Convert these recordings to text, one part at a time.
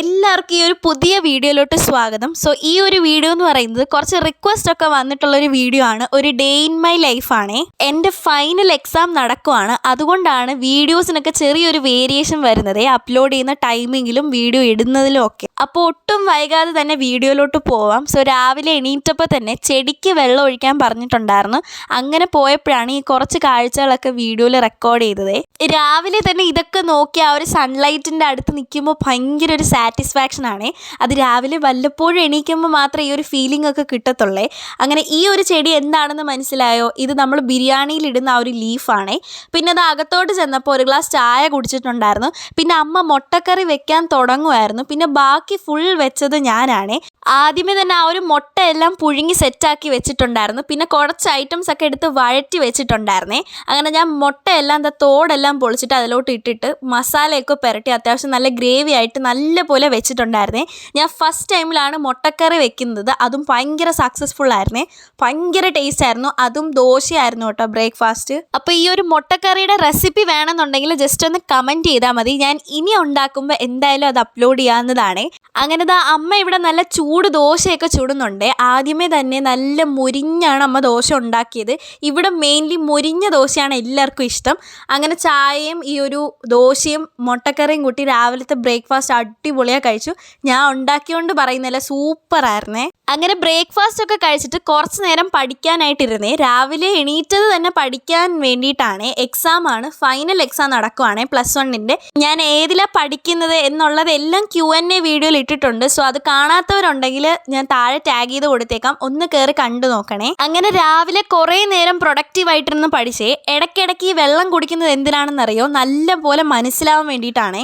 എല്ലാവർക്കും ഈ ഒരു പുതിയ വീഡിയോയിലോട്ട് സ്വാഗതം. സോ ഈ ഒരു വീഡിയോ എന്ന് പറയുന്നത് കുറച്ച് റിക്വസ്റ്റ് ഒക്കെ വന്നിട്ടുള്ളൊരു വീഡിയോ ആണ്. ഒരു ഡേ ഇൻ മൈ ലൈഫാണേ. എൻ്റെ ഫൈനൽ എക്സാം നടക്കുവാണ്, അതുകൊണ്ടാണ് വീഡിയോസിനൊക്കെ ചെറിയൊരു വേരിയേഷൻ വരുന്നത്, അപ്ലോഡ് ചെയ്യുന്ന ടൈമിങ്ങിലും വീഡിയോ ഇടുന്നതിലും ഒക്കെ. അപ്പോൾ ഒട്ടും വൈകാതെ തന്നെ വീഡിയോയിലോട്ട് പോവാം. സോ രാവിലെ എണീറ്റപ്പോൾ തന്നെ ചെടിക്ക് വെള്ളം ഒഴിക്കാൻ പറഞ്ഞിട്ടുണ്ടായിരുന്നു. അങ്ങനെ പോയപ്പോഴാണ് ഈ കുറച്ച് കാഴ്ചകളൊക്കെ വീഡിയോയിൽ റെക്കോർഡ് ചെയ്തത്. രാവിലെ തന്നെ ഇതൊക്കെ നോക്കി ആ ഒരു സൺലൈറ്റിൻ്റെ അടുത്ത് നിൽക്കുമ്പോൾ ഭയങ്കര ഒരു സാറ്റിസ്ഫാക്ഷൻ ആണ്. അത് രാവിലെ വല്ലപ്പോഴും എണീക്കുമ്പോൾ മാത്രമേ ഈ ഒരു ഫീലിംഗ് ഒക്കെ കിട്ടത്തുള്ളേ. അങ്ങനെ ഈ ഒരു ചെടി എന്താണെന്ന് മനസ്സിലായോ? ഇത് നമ്മൾ ബിരിയാണിയിൽ ഇടുന്ന ആ ഒരു ലീഫാണേ. പിന്നെ അത് അകത്തോട്ട് ചെന്നപ്പോൾ ഒരു ഗ്ലാസ് ചായ കുടിച്ചിട്ടുണ്ടായിരുന്നു. പിന്നെ അമ്മ മുട്ടക്കറി വെക്കാൻ തുടങ്ങുമായിരുന്നു. പിന്നെ ബാക്കി ഫുൾ വെച്ചത് ഞാനാണേ. ആദ്യമേ തന്നെ ആ ഒരു മുട്ടയെല്ലാം പുഴുങ്ങി സെറ്റാക്കി വെച്ചിട്ടുണ്ടായിരുന്നു. പിന്നെ കുറച്ച് ഐറ്റംസ് ഒക്കെ എടുത്ത് വഴറ്റി വെച്ചിട്ടുണ്ടായിരുന്നേ. അങ്ങനെ ഞാൻ മുട്ടയെല്ലാം തോടെല്ലാം പൊളിച്ചിട്ട് അതിലോട്ട് ഇട്ടിട്ട് മസാലയൊക്കെ പുരട്ടി അത്യാവശ്യം നല്ല ഗ്രേവി ആയിട്ട് നല്ലപോലെ വെച്ചിട്ടുണ്ടായിരുന്നേ. ഞാൻ ഫസ്റ്റ് ടൈമിലാണ് മുട്ടക്കറി വെക്കുന്നത്, അതും ഭയങ്കര സക്സസ്ഫുൾ ആയിരുന്നേ. ഭയങ്കര ടേസ്റ്റ് ആയിരുന്നു. അതും ദോശയായിരുന്നു കേട്ടോ ബ്രേക്ക്ഫാസ്റ്റ്. അപ്പോൾ ഈ ഒരു മുട്ടക്കറിയുടെ റെസിപ്പി വേണമെന്നുണ്ടെങ്കിൽ ജസ്റ്റ് ഒന്ന് കമൻറ്റ് ചെയ്താൽ മതി. ഞാൻ ഇനി ഉണ്ടാക്കുമ്പോൾ എന്തായാലും അത് അപ്ലോഡ് ചെയ്യാവുന്നതാണ്. അങ്ങനെ അമ്മ ഇവിടെ നല്ല ചൂട് ദോശയൊക്കെ ചുടുന്നുണ്ട്. ആദ്യമേ തന്നെ നല്ല മുരിഞ്ഞാണ് അമ്മ ദോശ ഉണ്ടാക്കിയത്. ഇവിടെ മെയിൻലി മുരിഞ്ഞ ദോശയാണ് എല്ലാവർക്കും ഇഷ്ടം. അങ്ങനെ ചായയും ഈ ഒരു ദോശയും മുട്ടക്കറിയും കൂട്ടി രാവിലത്തെ ബ്രേക്ക്ഫാസ്റ്റ് അടിപൊളിயாக കഴിച്ചു. ഞാൻ ഉണ്ടാക്കിയോണ്ട് പറയുന്നില്ല, സൂപ്പറായിരുന്നേ. അങ്ങനെ ബ്രേക്ക്ഫാസ്റ്റ് ഒക്കെ കഴിച്ചിട്ട് കുറച്ച് നേരം പഠിക്കാനായിട്ടിരുന്നേ. രാവിലെ എണീറ്റത് തന്നെ പഠിക്കാൻ വേണ്ടിയിട്ടാണ്. എക്സാമാണ്, ഫൈനൽ എക്സാം നടക്കുവാണ് +1-ൻ്റെ. ഞാൻ ഏതിലാണ് പഠിക്കുന്നത് എന്നുള്ളത് എല്ലാം Q&A വീഡിയോയിൽ ഇട്ടിട്ടുണ്ട്. സോ അത് കാണാത്തവരുണ്ടെങ്കിൽ ഞാൻ താഴെ ടാഗ് ചെയ്ത് കൊടുത്തേക്കാം, ഒന്ന് കയറി കണ്ടു നോക്കണേ. അങ്ങനെ രാവിലെ കുറേ നേരം പ്രൊഡക്റ്റീവായിട്ടിരുന്ന് പഠിച്ചേ. ഇടയ്ക്കിടയ്ക്ക് ഈ വെള്ളം കുടിക്കുന്നത് എന്തിനാണെന്നറിയോ? നല്ല പോലെ മനസ്സിലാവാൻ വേണ്ടിയിട്ടാണ്.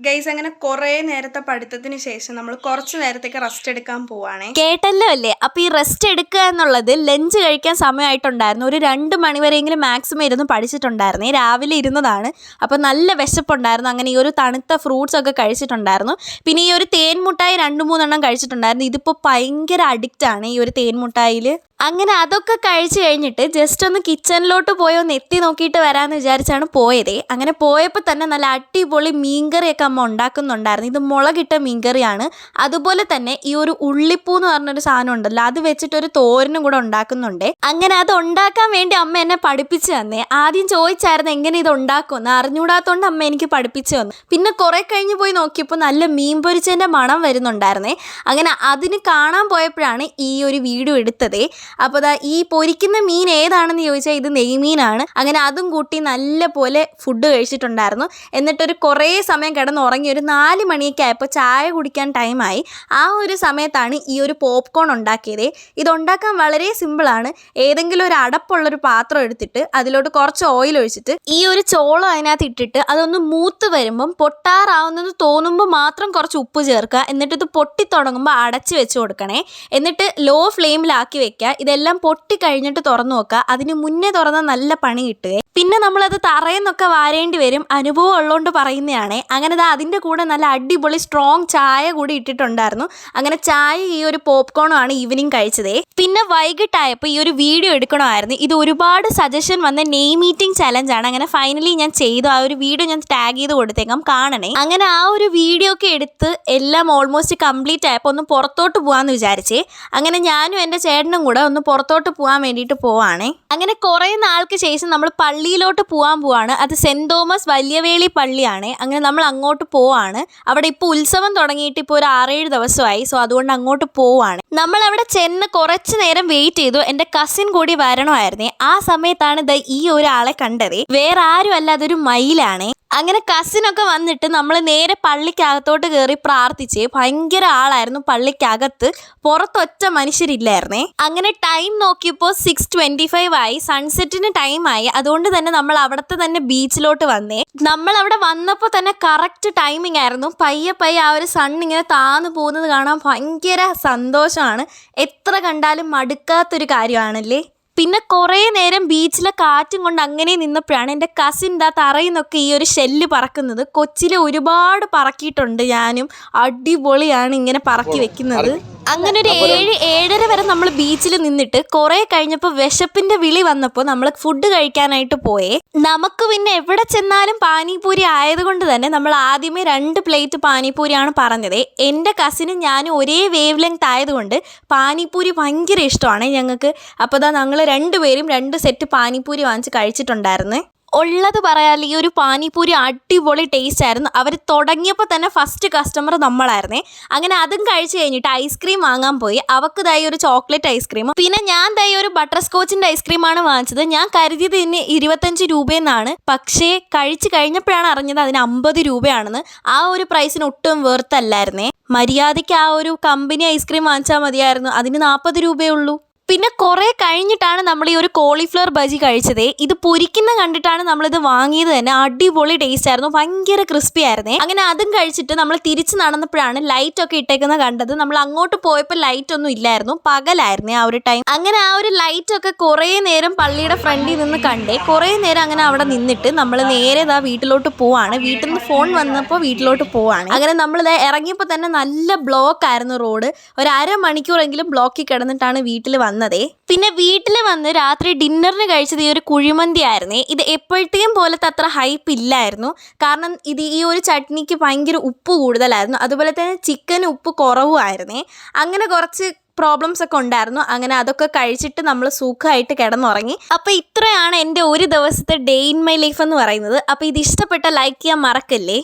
ഗൈസ്, അങ്ങനെ കുറേ നേരത്തെ പഠിത്തത്തിന് ശേഷം നമ്മൾ കുറച്ച് നേരത്തേക്ക് റെസ്റ്റ് എടുക്കാൻ പോവാണേ. കേട്ടല്ലോ അല്ലേ? അപ്പോൾ ഈ റെസ്റ്റ് എടുക്കുക എന്നുള്ളത് ലഞ്ച് കഴിക്കാൻ സമയമായിട്ടുണ്ടായിരുന്നു. ഒരു 2 മണിവരെയെങ്കിലും മാക്സിമം ഇരുന്ന് പഠിച്ചിട്ടുണ്ടായിരുന്നേ. രാവിലെ ഇരുന്നതാണ്. അപ്പോൾ നല്ല വിശപ്പുണ്ടായിരുന്നു. അങ്ങനെ ഈ ഒരു തണുത്ത ഫ്രൂട്ട്സ് ഒക്കെ കഴിച്ചിട്ടുണ്ടായിരുന്നു. പിന്നെ ഈ ഒരു തേൻ മുട്ടായി 2-3 എണ്ണം കഴിച്ചിട്ടുണ്ടായിരുന്നു. ഇതിപ്പോൾ ഭയങ്കര അഡിക്റ്റാണ് ഈ ഒരു തേൻ മുട്ടായിൽ. അങ്ങനെ അതൊക്കെ കഴിച്ച് കഴിഞ്ഞിട്ട് ജസ്റ്റ് ഒന്ന് കിച്ചണിലോട്ട് പോയി ഒന്ന് എത്തി നോക്കിയിട്ട് വരാമെന്ന് വിചാരിച്ചാണ് പോയത്. അങ്ങനെ പോയപ്പോൾ തന്നെ നല്ല അടിപൊളി മീൻകറിയൊക്കെ അമ്മ ഉണ്ടാക്കുന്നുണ്ടായിരുന്നു. ഇത് മുളകിട്ട മീൻകറിയാണ്. അതുപോലെ തന്നെ ഈ ഒരു ഉള്ളിപ്പൂ എന്ന് പറഞ്ഞൊരു സാധനം ഉണ്ടല്ലോ, അത് വെച്ചിട്ടൊരു തോരനും കൂടെ ഉണ്ടാക്കുന്നുണ്ട്. അങ്ങനെ അത് ഉണ്ടാക്കാൻ വേണ്ടി അമ്മ എന്നെ പഠിപ്പിച്ച് തന്നേ. ആദ്യം ചോദിച്ചായിരുന്നു എങ്ങനെ ഇത് ഉണ്ടാക്കുമെന്ന്. അറിഞ്ഞുകൂടാത്തതുകൊണ്ട് അമ്മ എനിക്ക് പഠിപ്പിച്ച് തന്നു. പിന്നെ കുറേ കഴിഞ്ഞ് പോയി നോക്കിയപ്പോൾ നല്ല മീൻ പൊരിച്ചതിൻ്റെ മണം വരുന്നുണ്ടായിരുന്നേ. അങ്ങനെ അതിന് കാണാൻ പോയപ്പോഴാണ് ഈ ഒരു വീഡിയോ എടുത്തത്. അപ്പോൾ ഈ പൊരിക്കുന്ന മീൻ ഏതാണെന്ന് ചോദിച്ചാൽ ഇത് നെയ്മീനാണ്. അങ്ങനെ അതും കൂട്ടി നല്ല പോലെ ഫുഡ് കഴിച്ചിട്ടുണ്ടായിരുന്നു. എന്നിട്ടൊരു കുറേ സമയം കിടന്നുറങ്ങി. ഒരു 4 മണിയൊക്കെ ആയപ്പോൾ ചായ കുടിക്കാൻ ടൈമായി. ആ ഒരു സമയത്താണ് ഈ ഒരു പോപ്കോൺ ഉണ്ടാക്കിയത്. ഇതുണ്ടാക്കാൻ വളരെ സിമ്പിളാണ്. ഏതെങ്കിലും ഒരു അടപ്പുള്ളൊരു പാത്രം എടുത്തിട്ട് അതിലോട്ട് കുറച്ച് ഓയിൽ ഒഴിച്ചിട്ട് ഈ ഒരു ചോളം അതിനകത്ത് ഇട്ടിട്ട് അതൊന്ന് മൂത്ത് വരുമ്പം പൊട്ടാറാവുന്നത് തോന്നുമ്പോൾ മാത്രം കുറച്ച് ഉപ്പ് ചേർക്കുക. എന്നിട്ട് ഇത് പൊട്ടി തുടങ്ങുമ്പോൾ അടച്ച് വെച്ച് കൊടുക്കണേ. എന്നിട്ട് ലോ ഫ്ലെയിമിലാക്കി വെക്കുക. ഇതെല്ലാം പൊട്ടി കഴിഞ്ഞിട്ട് തുറന്നു നോക്കുക. അതിന് മുന്നേ തുറന്നാൽ നല്ല പണി കിട്ടുക. പിന്നെ നമ്മളത് തറയെന്നൊക്കെ വാരേണ്ടി വരും. അനുഭവം ഉള്ളതുകൊണ്ട് പറയുന്നതാണ്. അങ്ങനെ അതിൻ്റെ കൂടെ നല്ല അടിപൊളി സ്ട്രോങ് ചായ കൂടി ഇട്ടിട്ടുണ്ടായിരുന്നു. അങ്ങനെ ചായ ഈ ഒരു പോപ്കോണുമാണ് ഈവനിങ് കഴിച്ചത്. പിന്നെ വൈകിട്ടായപ്പോൾ ഈ ഒരു വീഡിയോ എടുക്കണമായിരുന്നു. ഇത് ഒരുപാട് സജഷൻ വന്ന നെയിം മീറ്റിംഗ് ചലഞ്ചാണ്. അങ്ങനെ ഫൈനലി ഞാൻ ചെയ്തു. ആ ഒരു വീഡിയോ ഞാൻ ടാഗ് ചെയ്ത് കൊടുത്തേക്കാം, കാണണേ. അങ്ങനെ ആ ഒരു വീഡിയോ ഒക്കെ എടുത്ത് എല്ലാം ഓൾമോസ്റ്റ് കംപ്ലീറ്റ് ആയപ്പോൾ ഒന്ന് പുറത്തോട്ട് പോകാമെന്ന് വിചാരിച്ചേ. അങ്ങനെ ഞാനും എൻ്റെ ചേട്ടനും കൂടെ ഒന്ന് പുറത്തോട്ട് പോകാൻ വേണ്ടിയിട്ട് പോവാണേ. അങ്ങനെ കുറേ നാൾക്ക് ശേഷം നമ്മൾ പള്ളിയിലോട്ട് പോവാണ്. അത് സെൻറ് തോമസ് വലിയവേളി പള്ളിയാണ്. അങ്ങനെ നമ്മൾ അങ്ങോട്ട് പോവാണ്. അവിടെ ഇപ്പോൾ ഉത്സവം തുടങ്ങിയിട്ട് ഇപ്പോൾ ഒരു 6-7 ദിവസമായി. സോ അതുകൊണ്ട് അങ്ങോട്ട് പോവാണ്. നമ്മൾ അവിടെ ചെന്ന് കുറച്ച് നേരം വെയിറ്റ് ചെയ്തു. എൻ്റെ കസിൻ കൂടി വരണമായിരുന്നേ. ആ സമയത്താണ് ഈ ഒരാളെ കണ്ടത്. വേറെ ആരും അല്ല, അതൊരു മയിലാണ്. അങ്ങനെ കസിനൊക്കെ വന്നിട്ട് നമ്മൾ നേരെ പള്ളിക്കകത്തോട്ട് കയറി പ്രാർത്ഥിച്ച്. ഭയങ്കര ആളായിരുന്നു പള്ളിക്കകത്ത്. പുറത്തൊറ്റ മനുഷ്യരില്ലായിരുന്നേ. അങ്ങനെ ടൈം നോക്കിയപ്പോൾ 6:25 ആയി. സൺസെറ്റിന് ടൈമായി. അതുകൊണ്ട് തന്നെ നമ്മൾ അവിടുത്തെ തന്നെ ബീച്ചിലോട്ട് വന്നേ. നമ്മൾ അവിടെ വന്നപ്പോൾ തന്നെ കറക്റ്റ് ടൈമിംഗ് ആയിരുന്നു. പയ്യെ ആ ഒരു സൺ ഇങ്ങനെ താന്നു പോകുന്നത് കാണാൻ ഭയങ്കര സന്തോഷമാണ്. എത്ര കണ്ടാലും മടുക്കാത്തൊരു കാര്യമാണല്ലേ. പിന്നെ കുറേ നേരം ബീച്ചിലെ കാറ്റും കൊണ്ട് അങ്ങനെ നിന്നപ്പോഴാണ് എൻ്റെ കസിൻ തറയിൽ നിന്നൊക്കെ ഈ ഒരു ഷെല്ല് പറക്കുന്നത്. കൊച്ചിൽ ഒരുപാട് പറക്കിയിട്ടുണ്ട് ഞാനും. അടിപൊളിയാണ് ഇങ്ങനെ പറക്കി വെക്കുന്നത്. അങ്ങനെ ഒരു 7-7:30 വരെ നമ്മൾ ബീച്ചിൽ നിന്നിട്ട് കുറേ കഴിഞ്ഞപ്പോൾ വിശപ്പിന്റെ വിളി വന്നപ്പോൾ നമ്മൾ ഫുഡ് കഴിക്കാനായിട്ട് പോയേ. നമുക്ക് പിന്നെ എവിടെ ചെന്നാലും പാനിപൂരി ആയതുകൊണ്ട് തന്നെ നമ്മൾ ആദ്യമേ 2 പ്ലേറ്റ് പാനിപൂരിയാണ് പറഞ്ഞത്. എൻ്റെ കസിനും ഞാനും ഒരേ വേവ് ലെങ്ത് ആയതുകൊണ്ട് പാനിപൂരി ഭയങ്കര ഇഷ്ടമാണ് ഞങ്ങൾക്ക്. അപ്പോൾ ഞങ്ങൾ 2 പേരും 2 സെറ്റ് പാനിപൂരി വാങ്ങിച്ച് കഴിച്ചിട്ടുണ്ടായിരുന്നു. ഉള്ളത് പറയാൻ ഈ ഒരു പാനിപൂരി അടിപൊളി ടേസ്റ്റ് ആയിരുന്നു. അവർ തുടങ്ങിയപ്പോൾ തന്നെ ഫസ്റ്റ് കസ്റ്റമർ നമ്മളായിരുന്നേ. അങ്ങനെ അതും കഴിച്ച് കഴിഞ്ഞിട്ട് ഐസ്ക്രീം വാങ്ങാൻ പോയി. അവർക്ക് ഒരു ചോക്ലേറ്റ് ഐസ്ക്രീം, പിന്നെ ഞാൻ ഒരു ബട്ടർ സ്കോച്ചിൻ്റെ ഐസ്ക്രീമാണ് വാങ്ങിച്ചത്. ഞാൻ കരുതിയത് ഇതിന് 25 രൂപയെന്നാണ്, പക്ഷേ കഴിച്ച് കഴിഞ്ഞപ്പോഴാണ് അറിഞ്ഞത് അതിന് 50 രൂപയാണെന്ന്. ആ ഒരു പ്രൈസിന് ഒട്ടും വേർത്തല്ലായിരുന്നേ. മര്യാദയ്ക്ക് ആ ഒരു കമ്പനി ഐസ്ക്രീം വാങ്ങിച്ചാൽ മതിയായിരുന്നു, അതിന് 40 രൂപയേ ഉള്ളൂ. പിന്നെ കുറേ കഴിഞ്ഞിട്ടാണ് നമ്മൾ ഈ ഒരു കോളിഫ്ലവർ ബജി കഴിച്ചത്. ഇത് പൊരിക്കുന്ന കണ്ടിട്ടാണ് നമ്മളിത് വാങ്ങിയത് തന്നെ. അടിപൊളി ടേസ്റ്റ് ആയിരുന്നു, ഭയങ്കര ക്രിസ്പി ആയിരുന്നേ. അങ്ങനെ അതും കഴിച്ചിട്ട് നമ്മൾ തിരിച്ച് നടന്നപ്പോഴാണ് ലൈറ്റൊക്കെ ഇട്ടേക്കുന്നത് കണ്ടത്. നമ്മൾ അങ്ങോട്ട് പോയപ്പോൾ ലൈറ്റ് ഒന്നും ഇല്ലായിരുന്നു, പകലായിരുന്നേ ആ ഒരു ടൈം. അങ്ങനെ ആ ഒരു ലൈറ്റൊക്കെ കുറേ നേരം പള്ളിയുടെ ഫ്രണ്ടിൽ നിന്ന് കണ്ടേ. കുറേ നേരം അങ്ങനെ അവിടെ നിന്നിട്ട് നമ്മൾ നേരെ വീട്ടിലോട്ട് പോവാണ്. വീട്ടിൽ നിന്ന് ഫോൺ വന്നപ്പോൾ വീട്ടിലോട്ട് പോവാണ്. അങ്ങനെ നമ്മൾ ഇറങ്ങിയപ്പോൾ തന്നെ നല്ല ബ്ലോക്ക് ആയിരുന്നു റോഡ്. ഒരു അരമണിക്കൂറെങ്കിലും ബ്ലോക്കിൽ കിടന്നിട്ടാണ് വീട്ടിൽ വന്നത്. പിന്നെ വീട്ടിൽ വന്ന് രാത്രി ഡിന്നറിന് കഴിച്ചത് ഈ ഒരു കുഴിമന്തി ആയിരുന്നേ. ഇത് എപ്പോഴത്തെയും പോലത്തെ അത്ര ഹൈപ്പ് ഇല്ലായിരുന്നു, കാരണം ഇത് ഈ ഒരു ചട്നിക്ക് ഭയങ്കര ഉപ്പ് കൂടുതലായിരുന്നു. അതുപോലെ തന്നെ ചിക്കന് ഉപ്പ് കുറവുമായിരുന്നേ. അങ്ങനെ കുറച്ച് പ്രോബ്ലംസ് ഒക്കെ ഉണ്ടായിരുന്നു. അങ്ങനെ അതൊക്കെ കഴിച്ചിട്ട് നമ്മൾ സുഖമായിട്ട് കിടന്നുറങ്ങി. അപ്പോൾ ഇത്രയാണ് എൻ്റെ ഒരു ദിവസത്തെ ഡേ ഇൻ മൈ ലൈഫ് എന്ന് പറയുന്നത്. അപ്പോൾ ഇത് ഇഷ്ടപ്പെട്ട ലൈക്ക് ചെയ്യാൻ മറക്കല്ലേ.